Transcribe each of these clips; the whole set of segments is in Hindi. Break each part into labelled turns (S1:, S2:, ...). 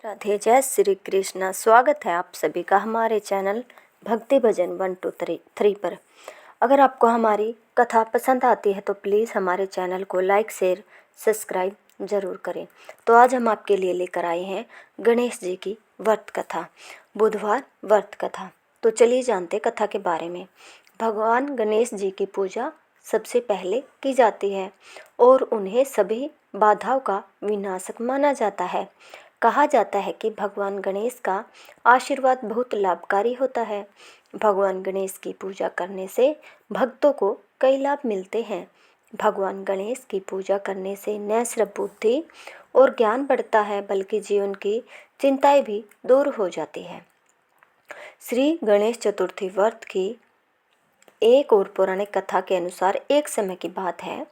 S1: राधे, जय श्री कृष्णा। स्वागत है आप सभी का हमारे चैनल भक्ति भजन 123 पर। अगर आपको हमारी कथा पसंद आती है तो प्लीज़ हमारे चैनल को लाइक शेयर सब्सक्राइब ज़रूर करें। तो आज हम आपके लिए लेकर आए हैं गणेश जी की व्रत कथा, बुधवार व्रत कथा। तो चलिए जानते कथा के बारे में। भगवान गणेश जी की पूजा सबसे पहले की जाती है और उन्हें सभी बाधाओं का विनाशक माना जाता है। कहा जाता है कि भगवान गणेश का आशीर्वाद बहुत लाभकारी होता है। भगवान गणेश की पूजा करने से भक्तों को कई लाभ मिलते हैं। भगवान गणेश की पूजा करने से न सिर्फ बुद्धि और ज्ञान बढ़ता है बल्कि जीवन की चिंताएं भी दूर हो जाती है। श्री गणेश चतुर्थी व्रत की एक और पौराणिक कथा के अनुसार एक समय की बात है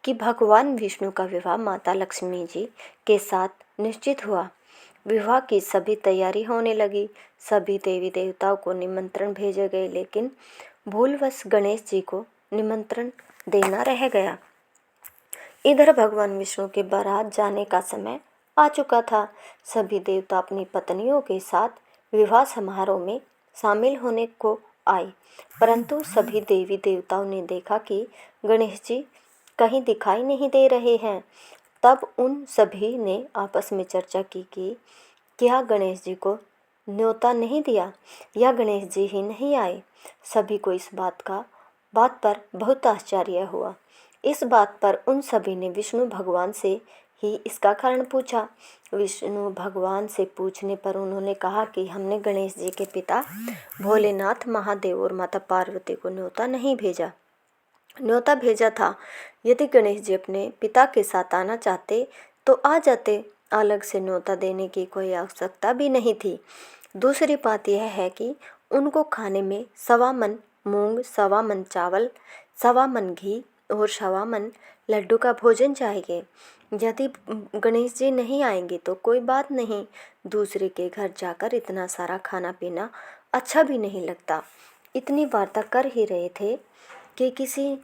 S1: कि भगवान विष्णु का विवाह माता लक्ष्मी जी के साथ निश्चित हुआ। विवाह की सभी तैयारी होने लगी। सभी देवी देवताओं को निमंत्रण भेजे गए, लेकिन भूलवश गणेश जी को निमंत्रण देना रह गया। इधर भगवान विष्णु के बारात जाने का समय आ चुका था। सभी देवता अपनी पत्नियों के साथ विवाह समारोह में शामिल होने को आए, परंतु सभी देवी देवताओं ने देखा कि गणेश जी कहीं दिखाई नहीं दे रहे हैं। तब उन सभी ने आपस में चर्चा की कि क्या गणेश जी को न्योता नहीं दिया या गणेश जी ही नहीं आए। सभी को इस बात पर बहुत आश्चर्य हुआ। इस बात पर उन सभी ने विष्णु भगवान से ही इसका कारण पूछा। विष्णु भगवान से पूछने पर उन्होंने कहा कि हमने गणेश जी के पिता भोलेनाथ महादेव और माता पार्वती को न्योता भेजा था। यदि गणेश जी अपने पिता के साथ आना चाहते तो आ जाते, अलग से न्योता देने की कोई आवश्यकता भी नहीं थी। दूसरी बात यह है कि उनको खाने में 1.25 मन मूंग, 1.25 मन चावल, 1.25 मन घी और 1.25 मन लड्डू का भोजन चाहिए। यदि गणेश जी नहीं आएंगे तो कोई बात नहीं, दूसरे के घर जाकर इतना सारा खाना पीना अच्छा भी नहीं लगता। इतनी वार्ता कर ही रहे थे कि किसी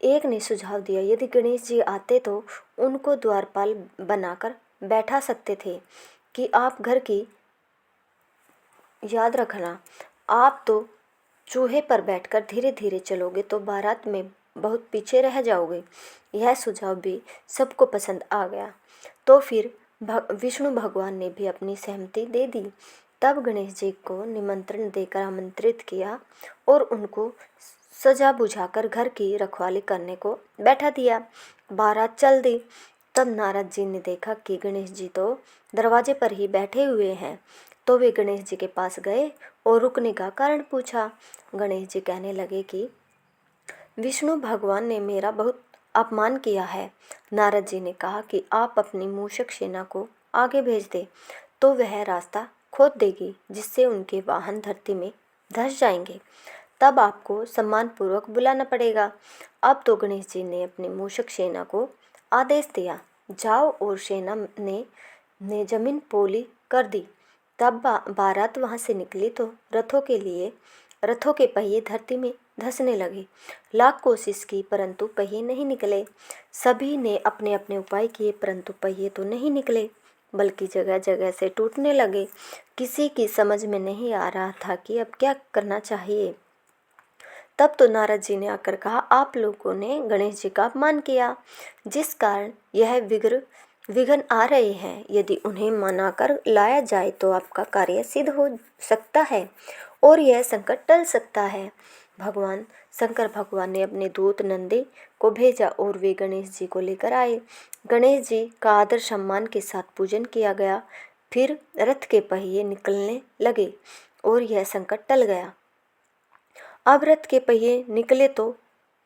S1: एक ने सुझाव दिया, यदि गणेश जी आते तो उनको द्वारपाल बनाकर बैठा सकते थे कि आप घर की याद रखना, आप तो चूहे पर बैठकर धीरे धीरे चलोगे तो बारात में बहुत पीछे रह जाओगे। यह सुझाव भी सबको पसंद आ गया। तो फिर विष्णु भगवान ने भी अपनी सहमति दे दी। तब गणेश जी को निमंत्रण देकर आमंत्रित किया और उनको सजा बुझाकर घर की रखवाली करने को बैठा दिया। बारात चल दी। तब नारद जी ने देखा कि गणेश जी तो दरवाजे पर ही बैठे हुए हैं, तो वे गणेश जी के पास गए और रुकने का कारण पूछा। गणेश जी कहने लगे कि विष्णु भगवान ने मेरा बहुत अपमान किया है। नारद जी ने कहा कि आप अपनी मूषक सेना को आगे भेज दे तो वह रास्ता खोद देगी, जिससे उनके वाहन धरती में धंस जाएंगे। तब आपको सम्मानपूर्वक बुलाना पड़ेगा। अब तो गणेश जी ने अपनी मूषक सेना को आदेश दिया, जाओ, और सेना ने जमीन पोली कर दी। तब बारात वहाँ से निकली तो रथों के पहिए धरती में धंसने लगे। लाख कोशिश की परंतु पहिए नहीं निकले। सभी ने अपने अपने उपाय किए परंतु पहिए तो नहीं निकले, बल्कि जगह जगह से टूटने लगे। किसी की समझ में नहीं आ रहा था कि अब क्या करना चाहिए। तब तो नारद जी ने आकर कहा, आप लोगों ने गणेश जी का अपमान किया, जिस कारण यह विघ्न आ रहे हैं। यदि उन्हें मनाकर लाया जाए तो आपका कार्य सिद्ध हो सकता है और यह संकट टल सकता है। भगवान शंकर भगवान ने अपने दूत नंदी को भेजा और वे गणेश जी को लेकर आए। गणेश जी का आदर सम्मान के साथ पूजन किया गया। फिर रथ के पहिए निकलने लगे और यह संकट टल गया। अब रथ के पहिए निकले तो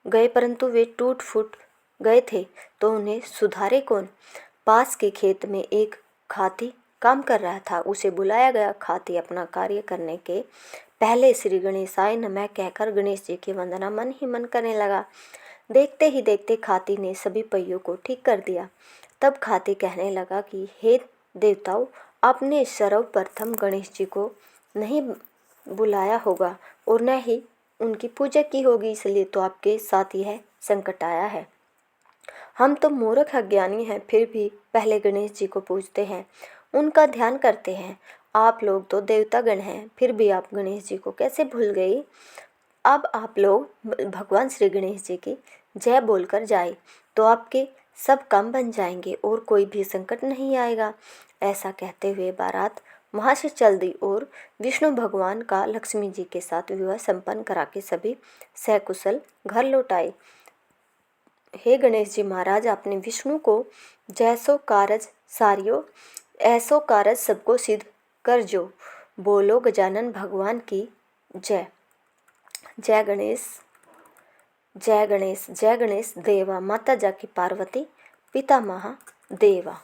S1: गए परंतु वे टूट फूट गए थे, तो उन्हें सुधारे कौन। पास के खेत में एक खाती काम कर रहा था, उसे बुलाया गया। खाती अपना कार्य करने के पहले श्री गणेशाय नमः कहकर गणेश जी की वंदना मन ही मन करने लगा। देखते ही देखते खाती ने सभी पहियों को ठीक कर दिया। तब खाती कहने लगा कि हे देवताओं, आपने सर्वप्रथम गणेश जी को नहीं बुलाया होगा और न ही उनकी पूजा की होगी, इसलिए तो आपके साथ यह संकट आया है। हम तो मूर्ख अज्ञानी हैं, फिर भी पहले गणेश जी को पूजते हैं उनका ध्यान करते हैं। आप लोग तो देवता गण हैं, फिर भी आप गणेश जी को कैसे भूल गई? अब आप लोग भगवान श्री गणेश जी की जय बोलकर जाए तो आपके सब काम बन जाएंगे और कोई भी संकट नहीं आएगा। ऐसा कहते हुए बारात वहाँ से चल दी और विष्णु भगवान का लक्ष्मी जी के साथ विवाह संपन्न करा के सभी सकुशल घर लौट आए। हे गणेश जी महाराज, आपने विष्णु को जैसो कारज सारियो ऐसो कारज सबको सिद्ध कर जो। बोलो गजानन भगवान की जय। जय गणेश, जय गणेश, जय गणेश देवा, माता जाकी पार्वती, पिता महादेवा।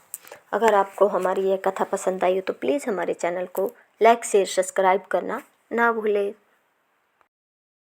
S1: अगर आपको हमारी यह कथा पसंद आई हो तो प्लीज़ हमारे चैनल को लाइक शेयर सब्सक्राइब करना ना भूलें।